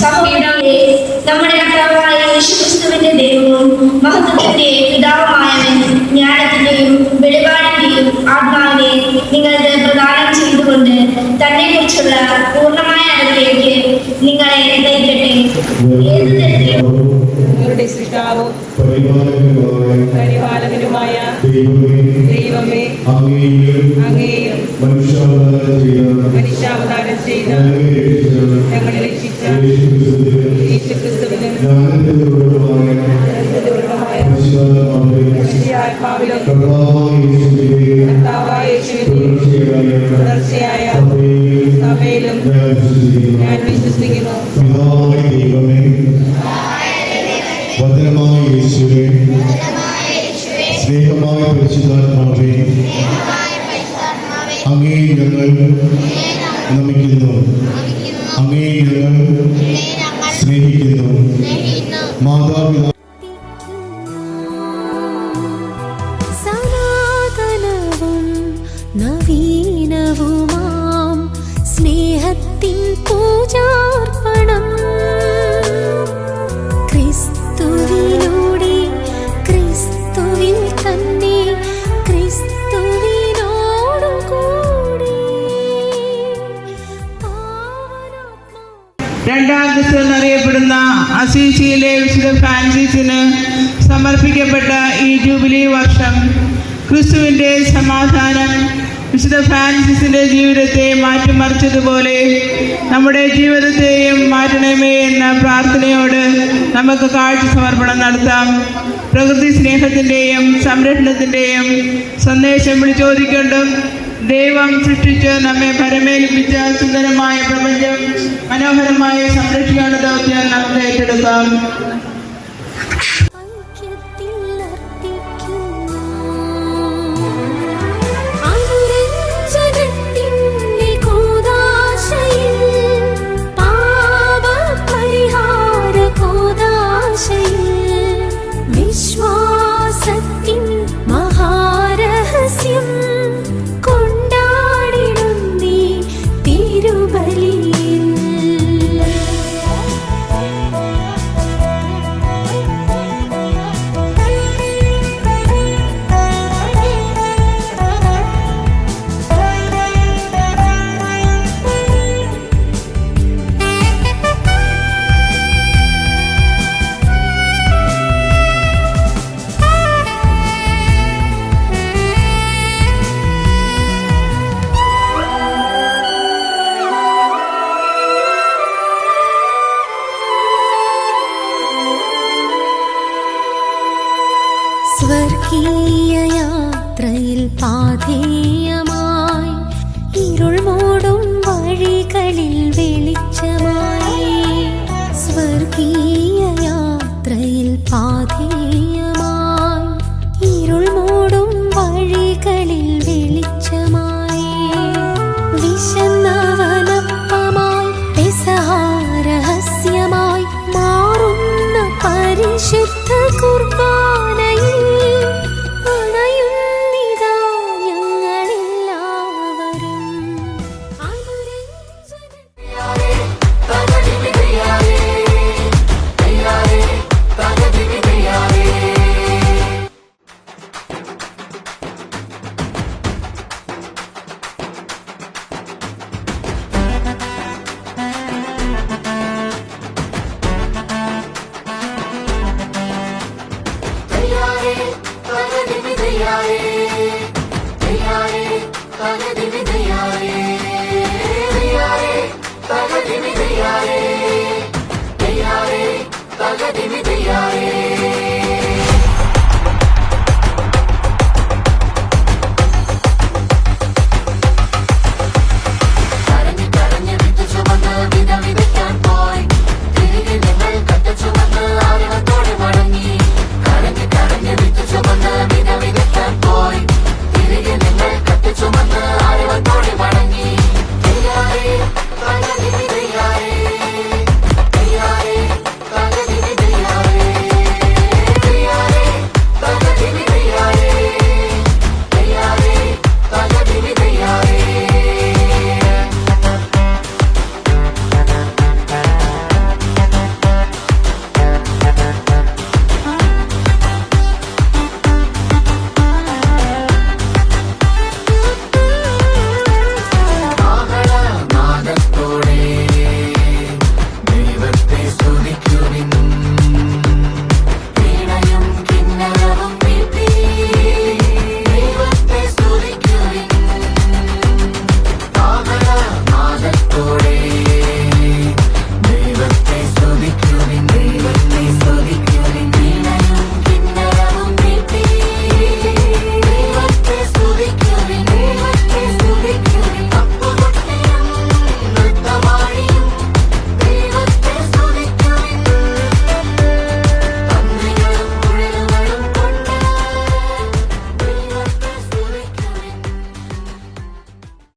സഹോദരങ്ങളെ, നമ്മുടെ കർത്താവായ യേശുക്രിസ്തുവിന്റെ ദൈവവും മഹത്വത്തിന്റെ പിതാവുമായവൻ ജ്ഞാനത്തിന്റെയും വെളിപാടിന്റെയും ആത്മാവിനെ നിങ്ങൾക്ക് പ്രദാനം ചെയ്തുകൊണ്ട് തന്നെ കുറിച്ചുള്ള പൂർണ്ണമായ അറിവിലേക്ക് നിങ്ങളെ നയിക്കട്ടെ. ഏത് തരത്തിലും പരിപാലകനുമായ ദൈവമേ, അങ്ങേയും മനുഷ്യാവതാരം ചെയ്ത ഞങ്ങളെ രക്ഷിച്ച യേശുക്രിസ്തുവിനും തുടർച്ചയായ സഭയിലും ഞാൻ വിശ്വസിക്കുന്നു. വചനമായ യേശുവേ, സ്നേഹമായ പരിശുദ്ധാത്മാവേ, അങ്ങേ ഞങ്ങൾ നമിക്കുന്നു, അങ്ങേ ഞങ്ങൾ സ്നേഹിക്കുന്നു. മാതാപിതാ സനാതനവും നവീനവുമാം സ്നേഹത്തിൻ പൂജാർപ്പണം ക്രിസ്തുവിലൂടെ ക്രിസ്തുവിൽ തന്നെ ക്രിസ്തുവിനോടുകൂടി രണ്ടാം ക്രിസ്തു എന്നറിയപ്പെടുന്ന അസീസിയിലെ വിശുദ്ധ ഫ്രാൻസിസിന് സമർപ്പിക്കപ്പെട്ട ഈ ജൂബിലി വർഷം ക്രിസ്തുവിൻ്റെ സമാധാനം വിശുദ്ധ ഫ്രാൻസിസിൻ്റെ ജീവിതത്തെ മാറ്റിമറിച്ചതുപോലെ നമ്മുടെ ജീവിതത്തെയും മാറ്റണമേ എന്ന പ്രാർത്ഥനയോട് നമുക്ക് കാഴ്ച സമർപ്പണം നടത്താം. പ്രകൃതി സ്നേഹത്തിൻ്റെയും സംരക്ഷണത്തിൻ്റെയും സന്ദേശം വിളിച്ചോദിക്കൊണ്ടും ദൈവം സൃഷ്ടിച്ച് നമ്മെ പരമേൽപ്പിച്ച സുന്ദരമായ പ്രപഞ്ചം മനോഹരമായി സംരക്ഷിക്കേണ്ട ദൗത്യം നമുക്ക് ഏറ്റെടുക്കാം. വിശ്വാസത്തിൻ മഹാരഹസ്യം കൊണ്ടാടിടും നീ തിരുബലിയിൽ. സ്വർഗീയ യാത്രയിൽ പാഥേയമായി ഇരുൾ മൂടും വഴികളിൽ വെളിച്ചമായി. സ്വർഗീയ യാത്രയിൽ പാഥേയമായി ഇരുൾ മൂടും വഴികളിൽ വെളിച്ചമായി. വിശന്നവനപ്പമായി പെസഹാരഹസ്യമായി മാറുന്ന പരിശുദ്ധ കുർബാനയിൽ അണയുന്നിതാ ഞങ്ങളെല്ലാവരും. Tayari,